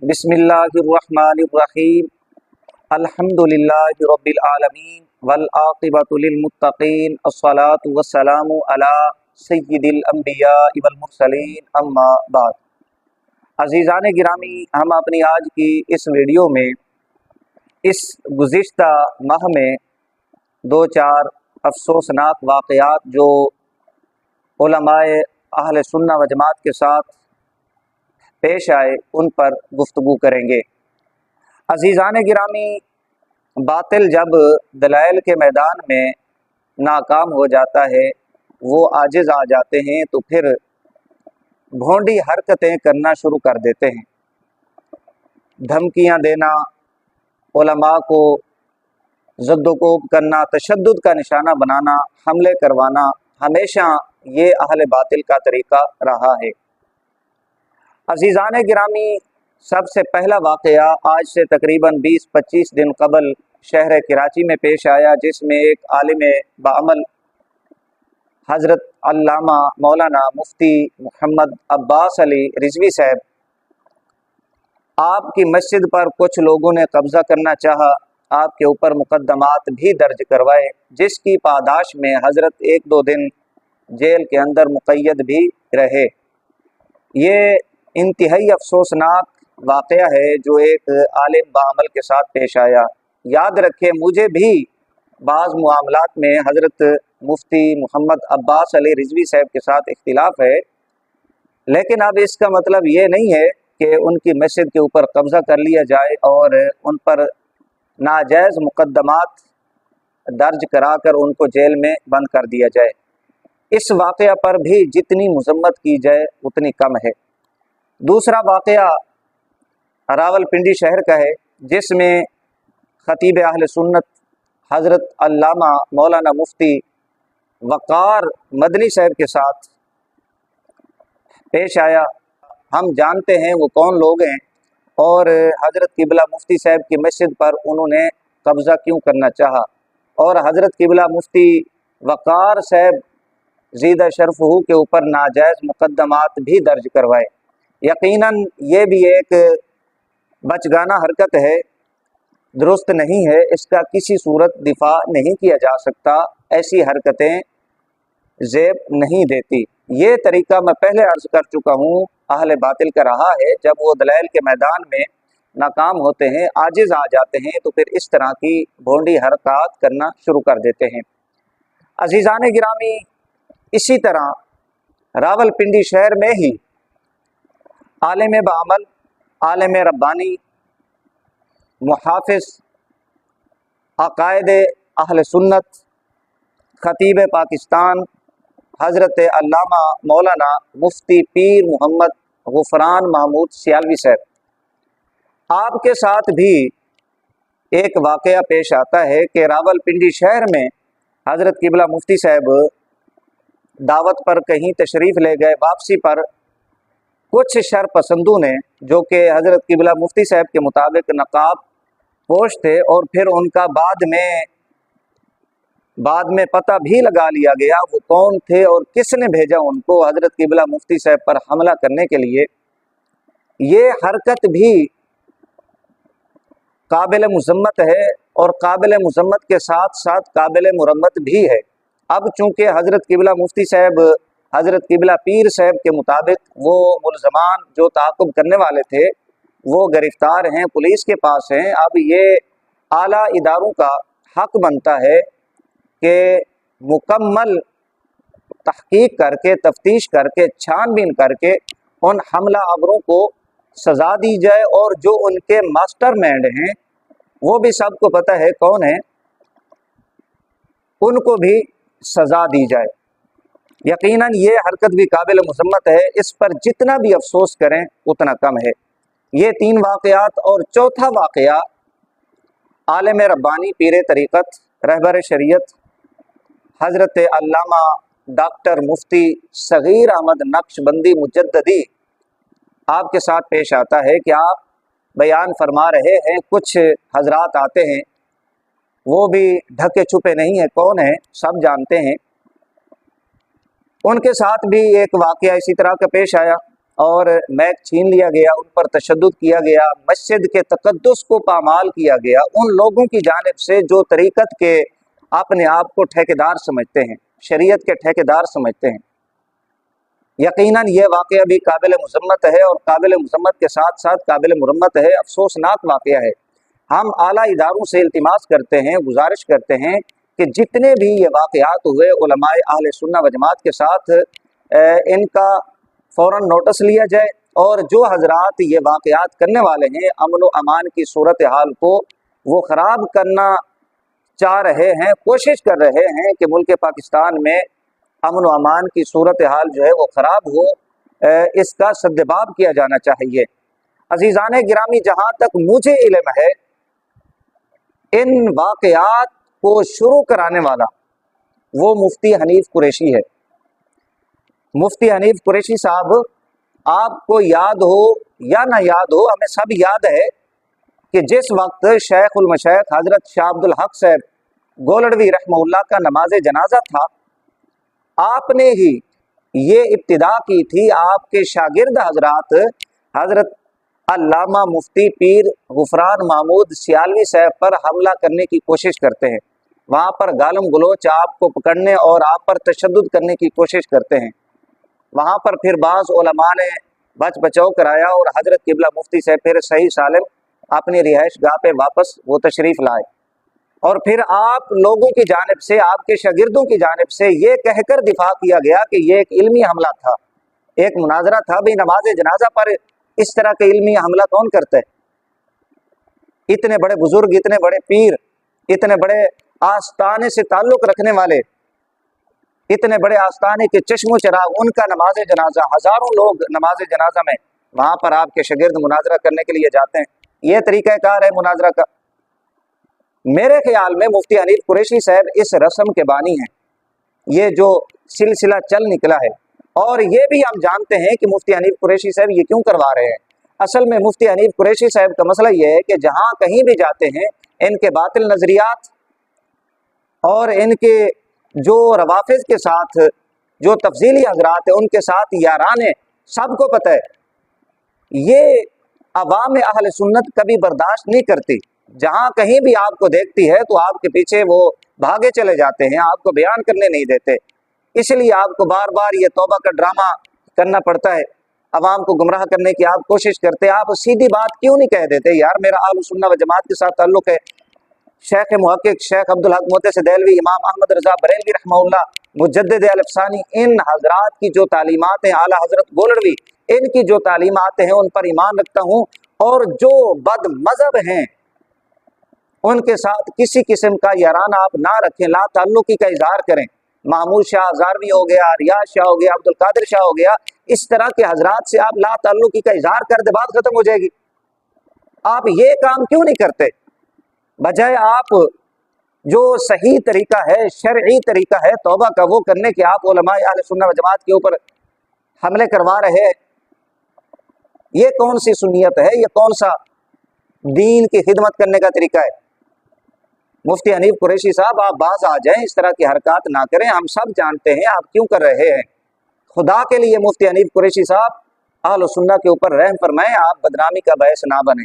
बिस्मिल्लाहिर्रहमानिर्रहीम। अल्हम्दुलिल्लाहि रब्बिल आलमीन वल आक़िबतु लिल मुत्तक़ीन अस्सलातु वस्सलामु अला सय्यिदिल अंबिया वल मुरसलीन अम्मा बाद। अज़ीज़ान गिरामी, हम अपनी आज की इस वीडियो में इस गुज़िश्ता माह में दो चार अफसोसनाक वाक़यात जो उलमाए अहले सुन्ना व जमात के साथ पेश आए उन पर गुफ्तगू करेंगे। अज़ीज़ान गिरामी, बातिल जब दलाइल के मैदान में नाकाम हो जाता है, वो आजिज़ आ जाते हैं, तो फिर भोंडी हरकतें करना शुरू कर देते हैं। धमकियां देना, उलमा को ज़द्दोकोब करना, तशद्दुद का निशाना बनाना, हमले करवाना, हमेशा ये अहले बातिल का तरीक़ा रहा है। अज़ीज़ान गिरामी, सबसे पहला वाक़या आज से तकरीबन 20-25 दिन कबल शहर कराची में पेश आया, जिसमें एक आलिम बाअमल हज़रत अल्लामा मौलाना मुफ्ती मोहम्मद अब्बास अली रिज़वी साहब, आपकी मस्जिद पर कुछ लोगों ने कब्ज़ा करना चाहा, आपके ऊपर मुकद्दमात भी दर्ज करवाए, जिसकी पादाश में हज़रत 1-2 दिन जेल के अंदर मुक़य्यद भी रहे। ये इंतहाई अफसोसनाक वाक़या है जो एक आलिम बाअमल के साथ पेश आया। याद रखें, मुझे भी बाज़ मामलात में हज़रत मुफ्ती मोहम्मद अब्बास अली रिज़वी साहब के साथ इख्तिलाफ़ है, लेकिन अब इसका मतलब ये नहीं है कि उनकी मस्जिद के ऊपर कब्ज़ा कर लिया जाए और उन पर नाजायज़ मुकद्दमात दर्ज कराकर उनको जेल में बंद कर दिया जाए। इस वाक़या पर भी जितनी मज़म्मत की जाए उतनी कम है। दूसरा वाक़या रावलपिंडी शहर का है, जिसमें ख़तीब अहले सुन्नत हज़रत अल्लामा मौलाना मुफ्ती वक़ार मदनी साहब के साथ पेश आया। हम जानते हैं वो कौन लोग हैं और हज़रत क़िबला मुफ्ती साहब की मस्जिद पर उन्होंने कब्ज़ा क्यों करना चाहा, और हज़रत क़िबला मुफ्ती वक़ार साहब ज़ीदा शरफ़हू के ऊपर नाजायज़ मुकद्दमात भी दर्ज करवाए। यकीनन ये भी एक बचगाना हरकत है, दुरुस्त नहीं है, इसका किसी सूरत दिफा नहीं किया जा सकता। ऐसी हरकतें ज़ेब नहीं देती। ये तरीक़ा मैं पहले अर्ज़ कर चुका हूँ, अहले बातिल का रहा है। जब वो दलाइल के मैदान में नाकाम होते हैं, आजिज़ आ जाते हैं, तो फिर इस तरह की भोंडी हरकत करना शुरू कर देते हैं। अज़ीज़ान गिरामी, इसी तरह रावलपिंडी शहर में ही आलिम बाअमल, आलिम रब्बानी, मुहाफ़िज़, अक़ायदे अहले सुन्नत, ख़तीब पाकिस्तान हज़रत अल्लामा मौलाना मुफ्ती पीर मोहम्मद ग़ुफ़रान महमूद सियालवी साहब, आपके साथ भी एक वाक़या पेश आता है कि रावलपिंडी शहर में हज़रत क़िबला मुफ्ती साहब दावत पर कहीं तशरीफ़ ले गए। वापसी पर कुछ शरपसंदों ने, जो कि हज़रत क़िबला मुफ्ती साहब के मुताबिक नकाब पोश थे, और फिर उनका बाद में पता भी लगा लिया गया वो कौन थे और किसने भेजा उनको हज़रत क़िबला मुफ्ती साहब पर हमला करने के लिए। ये हरकत भी काबिल मुज़म्मत है और काबिल मुज़म्मत के साथ साथ काबिल मुरम्मत भी है। अब चूँकि हज़रत क़िबला मुफ्ती साहब हज़रत क़िबला पीर साहब के मुताबिक वो मुल्ज़मान जो ताक़ुब करने वाले थे वो गिरफ़्तार हैं, पुलिस के पास हैं। अब ये आला इदारों का हक़ बनता है कि मुकम्मल तहक़ीक़ करके, तफ्तीश करके, छानबीन करके उन हमला आवरों को सज़ा दी जाए, और जो उनके मास्टरमाइंड हैं, वो भी सबको पता है कौन है, उनको भी सज़ा दी जाए। यकीनन ये हरकत भी काबिल मुज़म्मत है, इस पर जितना भी अफसोस करें उतना कम है। ये 3 वाक़यात। और चौथा वाक़या आलिम रब्बानी, पीर तरीक़त, रहबर शरीयत हज़रत अल्लामा डॉक्टर मुफ्ती सग़ीर अहमद नक्शबंदी मुजद्ददी, आपके साथ पेश आता है कि आप बयान फरमा रहे हैं, कुछ हजरात आते हैं, वो भी ढके छुपे नहीं हैं, कौन है सब जानते हैं। उनके साथ भी एक वाक़या इसी तरह का पेश आया। और मैक छीन लिया गया, उन पर तशद्दुद किया गया, मस्जिद के तकद्दुस को पामाल किया गया उन लोगों की जानिब से जो तरीक़त के अपने आप को ठेकेदार समझते हैं, शरीयत के ठेकेदार समझते हैं। यकीनन ये वाक़या भी काबिल मज़म्मत है और काबिल मज़म्मत के साथ साथ काबिल मुरम्मत है, अफसोसनाक वाक़या है। हम आला इदारों से इल्तिमास करते हैं, गुजारिश करते हैं कि जितने भी ये वाक़यात हुए उलमाए अहले सुन्ना व जमात के साथ इनका फ़ौरन नोटिस लिया जाए और जो हजरात ये वाक़यात करने वाले हैं, अमन व अमान की सूरत हाल को वो ख़राब करना चाह रहे हैं, कोशिश कर रहे हैं कि मुल्क पाकिस्तान में अमन व अमान की सूरत हाल जो है वो ख़राब हो, इसका सद्दबाब किया जाना चाहिए। अजीज़ान गिरामी, जहाँ तक मुझे इल्म है, इन वाक़यात को शुरू कराने वाला वो मुफ्ती हनीफ कुरैशी है। मुफ्ती हनीफ कुरैशी साहब, आपको याद हो या ना याद हो, हमें सब याद है कि जिस वक्त शेखुल मशाइख हज़रत शाह अब्दुल हक साहब गोलड़वी रहमहुल्लाह का नमाज जनाजा था, आपने ही ये इब्तिदा की थी। आपके शागिर्द हजरात हज़रत अल्लामा मुफ्ती पीर गुफरान महमूद सियालवी साहब पर हमला करने की कोशिश करते हैं, वहाँ पर गालम गलोच आपको पकड़ने और आप पर तशद्दुद करने की कोशिश करते हैं। वहाँ पर फिर बाज़ उलमा ने बच बचाव कराया और हज़रत किबला मुफ्ती साहब फिर सही सालिम अपनी रिहाइश गाह पे वापस वो तशरीफ़ लाए और फिर आप लोगों की जानिब से, आपके शागिर्दों की जानिब से ये कहकर दिफा किया गया कि ये एक इल्मी हमला था, एक मुनाजरा था। भाई, नमाज जनाजा पर इस तरह का इल्मी हमला कौन करता है? इतने बड़े बुजुर्ग, इतने बड़े पीर, इतने बड़े आस्थाने से ताल्लुक़ रखने वाले, इतने बड़े आस्थाने के चश्मो चराग, उनका नमाज जनाजा, हज़ारों लोग नमाज जनाजा में वहाँ पर आपके शागिर्द मुनाजरा करने के लिए जाते हैं। ये तरीक़ाकार है मुनाजरा का? मेरे ख्याल में मुफ्ती हनीफ कुरैशी साहब इस रस्म के बानी हैं। ये जो सिलसिला चल निकला है, और ये भी हम जानते हैं कि मुफ्ती हनीफ कुरैशी साहब ये क्यों करवा रहे हैं। असल में मुफ्ती हनीफ कुरैशी साहब का मसला ये है कि जहाँ कहीं भी जाते हैं, इनके बातिल नज़रियात और इनके जो रवाफिज के साथ जो तफजीली हजरात है उनके साथ यारान है, सबको पता है। ये अवाम अहल सुन्नत कभी बर्दाश्त नहीं करती। जहाँ कहीं भी आपको देखती है तो आपके पीछे वो भागे चले जाते हैं, आपको बयान करने नहीं देते। इसलिए आपको बार बार ये तौबा का ड्रामा करना पड़ता है, अवाम को गुमराह करने की आप कोशिश करते हैं। आप सीधी बात क्यों नहीं कह देते, यार मेरा अहले सुन्नत व जमात के साथ ताल्लुक़ है। शेख मुहक्किक शेख अब्दुल हक मोहतसिब देलवी, इमाम अहमद रज़ा बरेलवी रहमहुल्लाह, मुजद्दिद अल-अफ़सानी, इन हजरात की जो तालीमात हैं, आला हजरत गोलड़वी, इनकी जो तालीमात हैं उन पर ईमान रखता हूँ। और जो बद मज़हब हैं उनके साथ किसी किस्म का याराना आप ना रखें, ला ताल्लुकी का इजहार करें। महमूद शाह हज़ारवी हो गया, रियाज शाह हो गया, अब्दुल कादिर शाह हो गया, इस तरह के हजरात से आप ला ताल्लुकी का इजहार कर दे, बात खत्म हो जाएगी। आप ये काम क्यों नहीं करते? बजाय आप जो सही तरीका है, शरई तरीका है तौबा का, वो करने के आप उलमाए अहले सुन्नत व जमात के ऊपर हमले करवा रहे हैं। ये कौन सी सुन्नियत है? ये कौन सा दीन की खिदमत करने का तरीका है? मुफ्ती हनीफ कुरैशी साहब, आप बाज आ जाएं, इस तरह की हरकत ना करें। हम सब जानते हैं आप क्यों कर रहे हैं। खुदा के लिए मुफ्ती हनीफ कुरैशी साहब, अहले सुन्नत के ऊपर रहम फरमाएं, आप बदनामी का बायस ना बने।